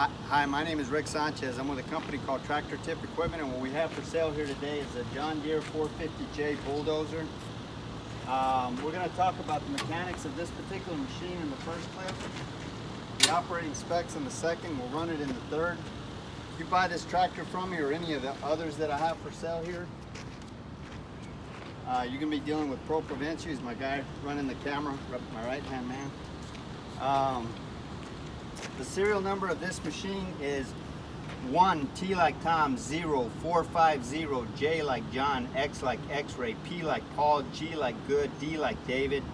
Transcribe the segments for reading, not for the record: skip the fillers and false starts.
Hi, my name is Rick Sanchez. I'm with a company called Tractor Tip Equipment, and what we have for sale here today is a John Deere 450J bulldozer. We're going to talk about the mechanics of this particular machine in the first clip, the operating specs in the second. We'll run it in the third. If you buy this tractor from me or any of the others that I have for sale here, you're going to be dealing with Pro Provencio. He's my guy running the camera, my right-hand man. The serial number of this machine is 1 T like Tom 0 450 J like John, X like X-ray, P like Paul, G like good, D like David,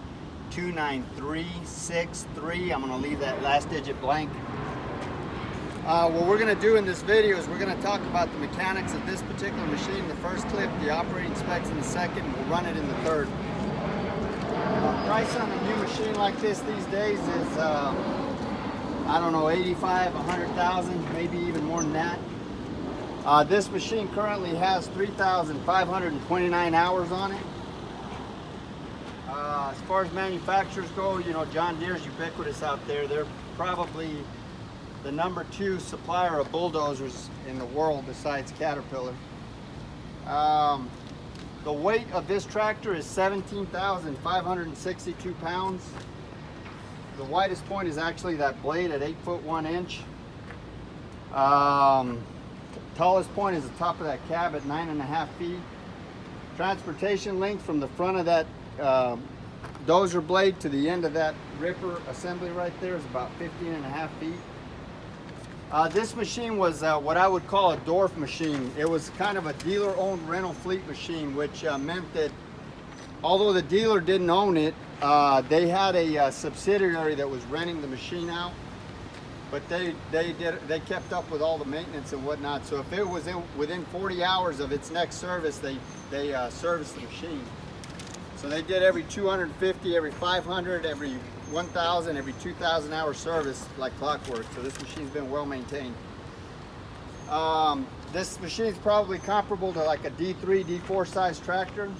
29363. I'm going to leave that last digit blank. What we're going to do in this video is we're going to talk about the mechanics of this particular machine in the first clip, the operating specs in the second, and we'll run it in the third. Price on a new machine like this these days is I don't know, 85, 100,000, maybe even more than that. This machine currently has 3,529 hours on it. As far as manufacturers go, you know, John Deere's ubiquitous out there. They're probably the #2 supplier of bulldozers in the world besides Caterpillar. The weight of this tractor is 17,562 pounds. The widest point is actually that blade at 8 foot 1 inch. Tallest point is the top of that cab at 9.5 feet. Transportation length from the front of that dozer blade to the end of that ripper assembly right there is about 15.5 feet. This machine was what I would call a dwarf machine. It was kind of a dealer-owned rental fleet machine, which meant that although the dealer didn't own it, they had a subsidiary that was renting the machine out, but they kept up with all the maintenance and whatnot. So if it was within 40 hours of its next service, they serviced the machine. So they did every 250, every 500, every 1,000, every 2,000 hour service like clockwork. So this machine's been well maintained. This machine's probably comparable to like a D3, D4 size tractor,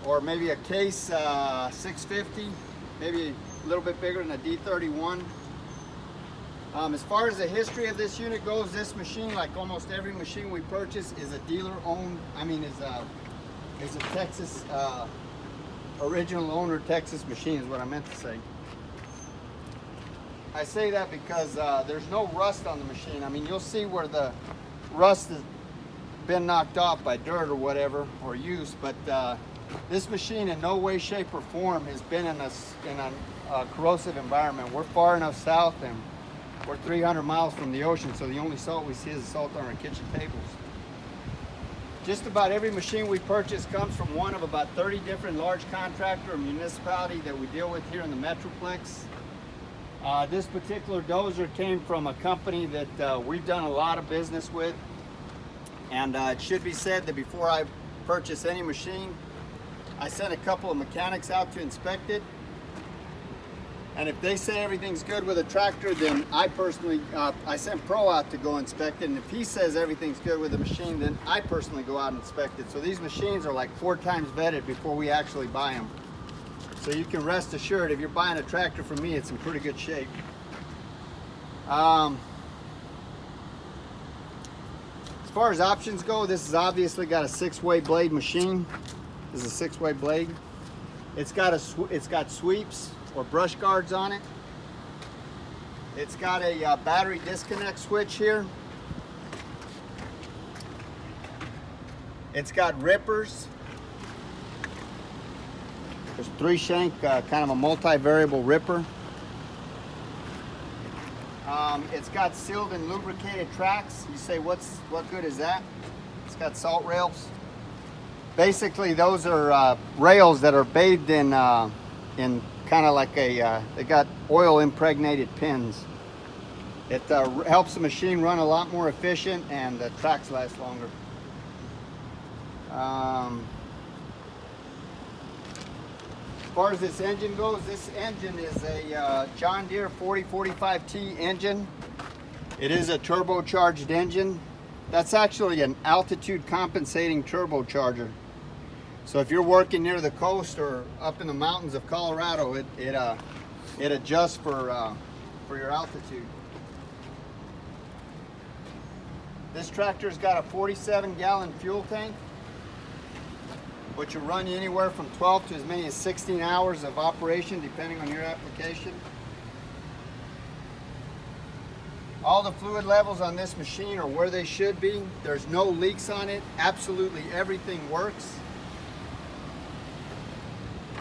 or maybe a Case 650, maybe a little bit bigger than a D31. As far as the history of this unit goes, this machine, like almost every machine we purchase, is a dealer-owned. Is a Texas original owner Texas machine, is what I meant to say. I say that because there's no rust on the machine. I mean, you'll see where the rust has been knocked off by dirt or whatever, or use, but this machine in no way, shape, or form has been in a corrosive environment. We're far enough south and we're 300 miles from the ocean, so the only salt we see is the salt on our kitchen tables. Just about every machine we purchase comes from one of about 30 different large contractor or municipality that we deal with here in the Metroplex. This particular dozer came from a company that we've done a lot of business with, and it should be said that before I purchase any machine, I sent a couple of mechanics out to inspect it, and if they say everything's good with a tractor, then I personally, I sent Pro out to go inspect it, and if he says everything's good with the machine, then I personally go out and inspect it. So these machines are like 4 times vetted before we actually buy them. So you can rest assured if you're buying a tractor from me, it's in pretty good shape. As far as options go, this has obviously got a 6-way blade machine. This is a 6-way blade. It's got sweeps or brush guards on it. It's got a battery disconnect switch here. It's got rippers. There's 3-shank, kind of a multi-variable ripper. It's got sealed and lubricated tracks. You say, what good is that? It's got salt rails. Basically, those are rails that are bathed in kind of like they got oil impregnated pins. It helps the machine run a lot more efficient, and the tracks last longer. As far as this engine goes, this engine is a John Deere 4045T engine. It is a turbocharged engine. That's actually an altitude compensating turbocharger. So if you're working near the coast or up in the mountains of Colorado, it adjusts for your altitude. This tractor's got a 47-gallon fuel tank, which will run you anywhere from 12 to as many as 16 hours of operation, depending on your application. All the fluid levels on this machine are where they should be. There's no leaks on it. Absolutely everything works.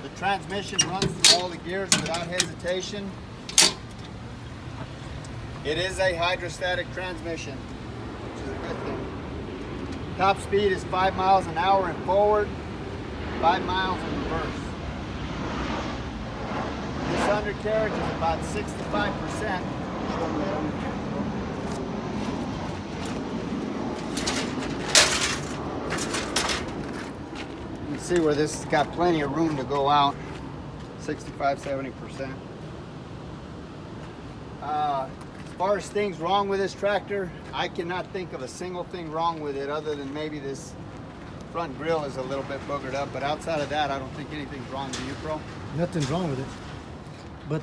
The transmission runs through all the gears without hesitation. It is a hydrostatic transmission, which is a good thing. Top speed is 5 miles an hour in forward, 5 miles in reverse. This undercarriage is about 65%. You can see where this has got plenty of room to go out, 65–70%. As far as things wrong with this tractor, I cannot think of a single thing wrong with it other than maybe this front grille is a little bit boogered up, but outside of that, I don't think anything's wrong with you, bro. Nothing's wrong with it, but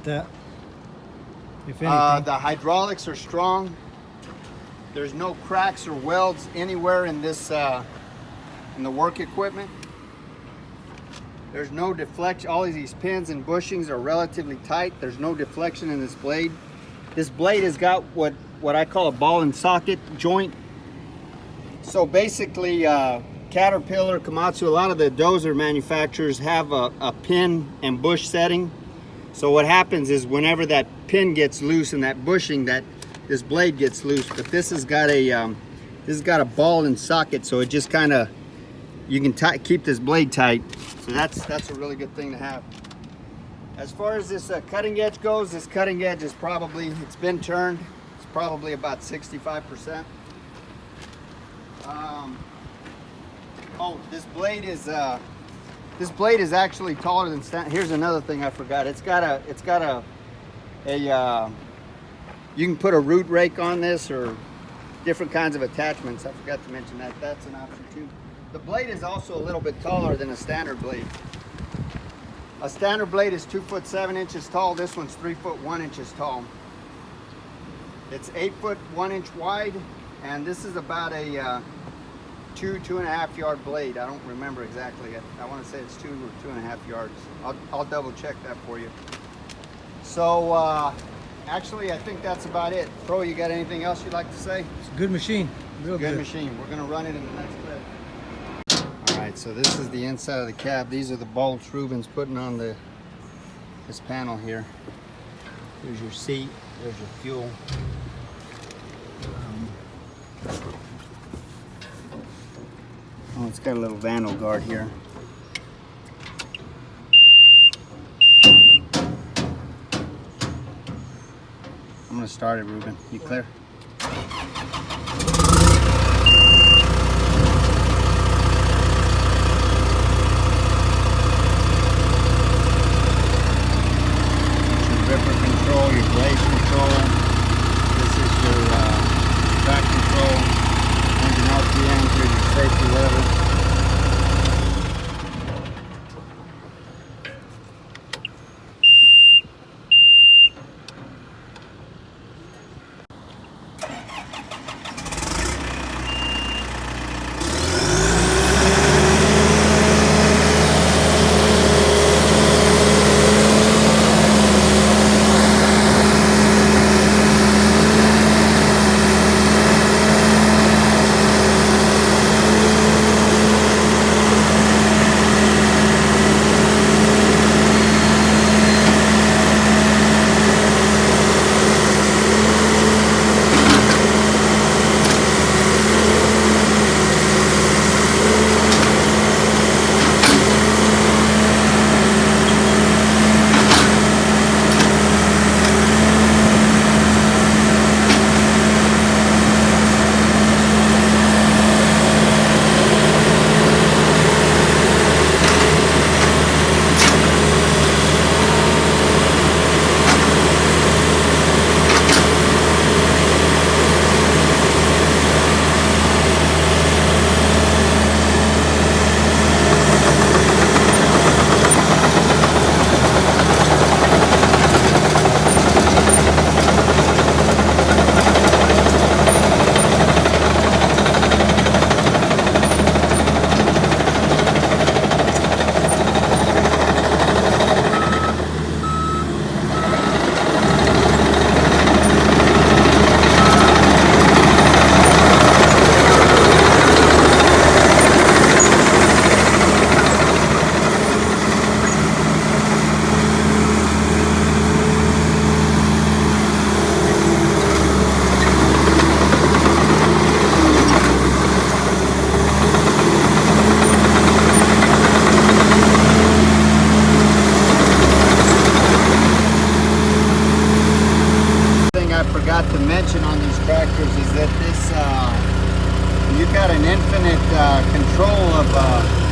if anything, the hydraulics are strong. There's no cracks or welds anywhere in this in the work equipment. There's no deflection. All of these pins and bushings are relatively tight. There's no deflection in this blade. This blade has got what I call a ball and socket joint. So basically, Caterpillar, Komatsu, a lot of the dozer manufacturers have a pin and bush setting. So what happens is whenever that pin gets loose and that bushing, this blade gets loose. But this has got a ball and socket, so it just kind of, you can keep this blade tight. So that's a really good thing to have. As far as this cutting edge goes, this cutting edge is probably, it's been turned. It's probably about 65%. This blade is actually taller than standard. Here's another thing I forgot. It's got a you can put a root rake on this or different kinds of attachments. I forgot to mention that. That's an option too. The blade is also a little bit taller than a standard blade. A standard blade is 2 foot 7 inches tall. This one's 3 foot 1 inches tall. It's 8 foot 1 inch wide, and this is about a 2.5 yard blade. I don't remember exactly. I want to say it's 2 or 2.5 yards. I'll double check that for you. So actually, I think that's about it. Pro, you got anything else you'd like to say? it's a good machine. Real good. Good machine. We're going to run it in the next clip. Alright, so this is the inside of the cab. These are the bolts Ruben's putting on this panel here. There's your seat, there's your fuel. Oh, it's got a little vandal guard here. I'm going to start it, Ruben. You clear? Control, your blade control. This is your track control, engine RPM, here's your safety lever. these tractors is that this you've got an infinite control of.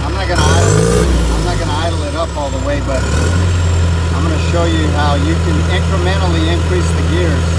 I'm not gonna idle it up all the way, but I'm gonna show you how you can incrementally increase the gears.